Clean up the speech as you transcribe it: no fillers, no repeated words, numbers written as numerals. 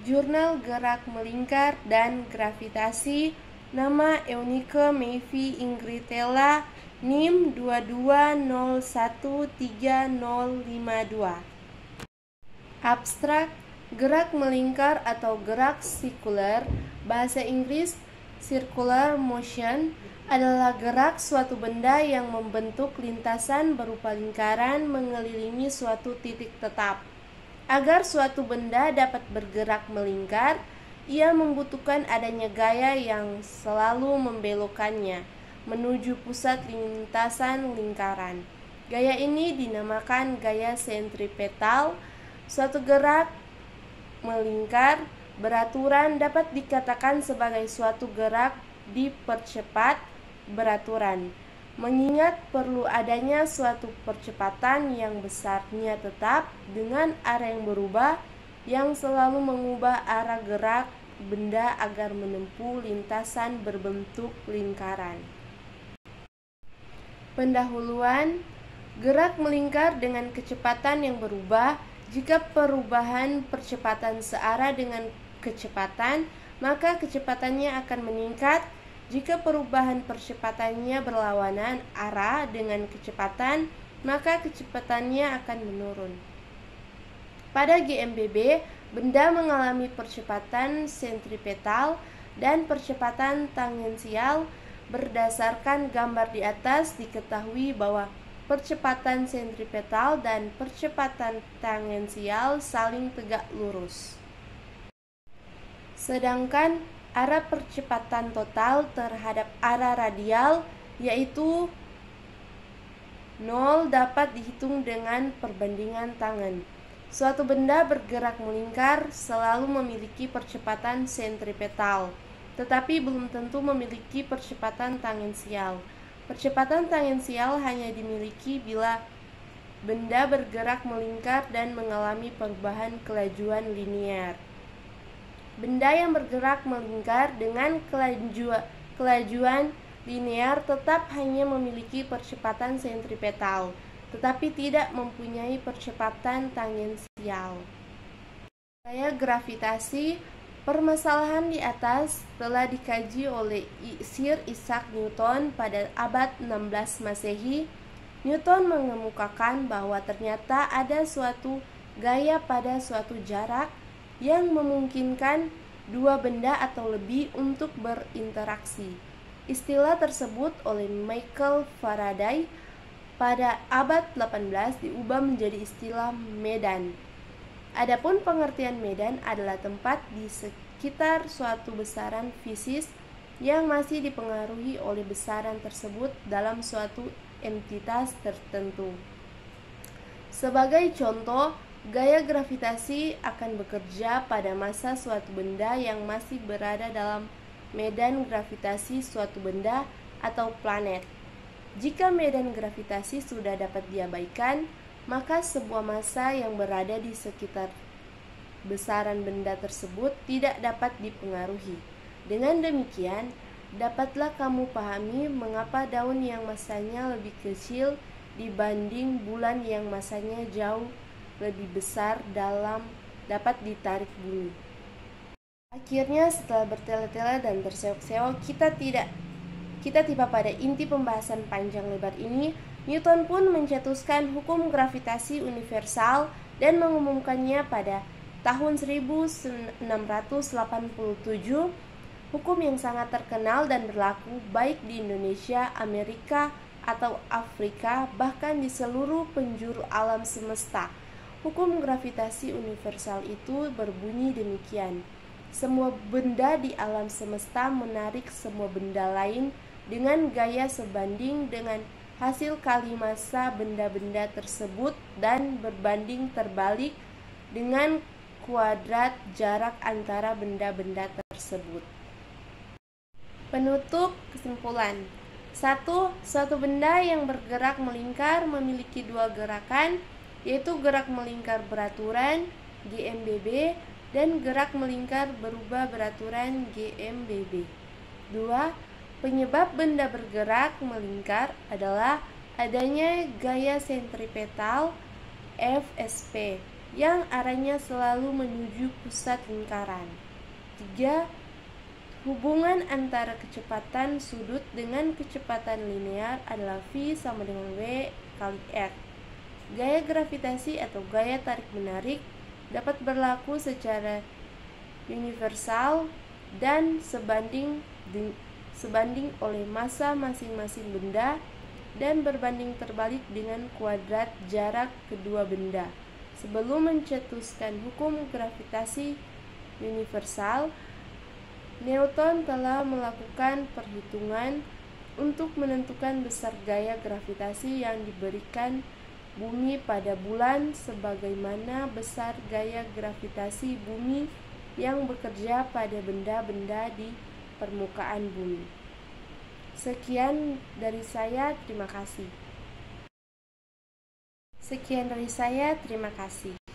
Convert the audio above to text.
Jurnal Gerak Melingkar dan Gravitasi, nama Eunike Meivi Ingritella, NIM 22013052. Abstrak, gerak melingkar atau gerak sirkular, bahasa Inggris circular motion, adalah gerak suatu benda yang membentuk lintasan berupa lingkaran mengelilingi suatu titik tetap. Agar suatu benda dapat bergerak melingkar, ia membutuhkan adanya gaya yang selalu membelokkannya menuju pusat lintasan lingkaran. Gaya ini dinamakan gaya sentripetal. Suatu gerak melingkar beraturan dapat dikatakan sebagai suatu gerak dipercepat beraturan, mengingat perlu adanya suatu percepatan yang besarnya tetap dengan arah yang berubah yang selalu mengubah arah gerak benda agar menempuh lintasan berbentuk lingkaran. Pendahuluan, gerak melingkar dengan kecepatan yang berubah. Jika perubahan percepatan searah dengan kecepatan, maka kecepatannya akan meningkat. Jika perubahan percepatannya berlawanan arah dengan kecepatan, maka kecepatannya akan menurun. Pada GMBB, benda mengalami percepatan sentripetal dan percepatan tangensial. Berdasarkan gambar di atas, diketahui bahwa percepatan sentripetal dan percepatan tangensial saling tegak lurus. Sedangkan arah percepatan total terhadap arah radial, yaitu 0, dapat dihitung dengan perbandingan tangan. Suatu benda bergerak melingkar selalu memiliki percepatan sentripetal, tetapi belum tentu memiliki percepatan tangensial. Percepatan tangensial hanya dimiliki bila benda bergerak melingkar dan mengalami perubahan kelajuan linear. Benda yang bergerak melingkar dengan kelajuan linear tetap hanya memiliki percepatan sentripetal, tetapi tidak mempunyai percepatan tangensial. Gaya gravitasi. Permasalahan di atas telah dikaji oleh Sir Isaac Newton pada abad 16 Masehi. Newton mengemukakan bahwa ternyata ada suatu gaya pada suatu jarak yang memungkinkan dua benda atau lebih untuk berinteraksi. Istilah tersebut oleh Michael Faraday pada abad 18 diubah menjadi istilah medan. Adapun pengertian medan adalah tempat di sekitar suatu besaran fisis yang masih dipengaruhi oleh besaran tersebut dalam suatu entitas tertentu. Sebagai contoh, gaya gravitasi akan bekerja pada massa suatu benda yang masih berada dalam medan gravitasi suatu benda atau planet. Jika medan gravitasi sudah dapat diabaikan, maka sebuah massa yang berada di sekitar besaran benda tersebut tidak dapat dipengaruhi. Dengan demikian, dapatlah kamu pahami mengapa daun yang massanya lebih kecil dibanding bulan yang massanya jauh lebih besar dapat ditarik bumi. Akhirnya, setelah bertele-tele dan terseok-seok, kita tiba pada inti pembahasan panjang lebar ini. Newton pun mencetuskan hukum gravitasi universal dan mengumumkannya pada tahun 1687, hukum yang sangat terkenal dan berlaku baik di Indonesia, Amerika, atau Afrika, bahkan di seluruh penjuru alam semesta. Hukum gravitasi universal itu berbunyi demikian: semua benda di alam semesta menarik semua benda lain dengan gaya sebanding dengan hasil kali massa benda-benda tersebut dan berbanding terbalik dengan kuadrat jarak antara benda-benda tersebut. Penutup kesimpulan. 1. Suatu benda yang bergerak melingkar memiliki dua gerakan, yaitu gerak melingkar beraturan GMBB dan gerak melingkar berubah beraturan GMBB. 2. Penyebab benda bergerak melingkar adalah adanya gaya sentripetal FSP yang arahnya selalu menuju pusat lingkaran. 3. Hubungan antara kecepatan sudut dengan kecepatan linear adalah V sama dengan W kali R. Gaya gravitasi atau gaya tarik-menarik dapat berlaku secara universal dan sebanding oleh massa masing-masing benda dan berbanding terbalik dengan kuadrat jarak kedua benda. Sebelum mencetuskan hukum gravitasi universal, Newton telah melakukan perhitungan untuk menentukan besar gaya gravitasi yang diberikan bumi pada bulan sebagaimana besar gaya gravitasi bumi yang bekerja pada benda-benda di permukaan bumi. Sekian dari saya, terima kasih.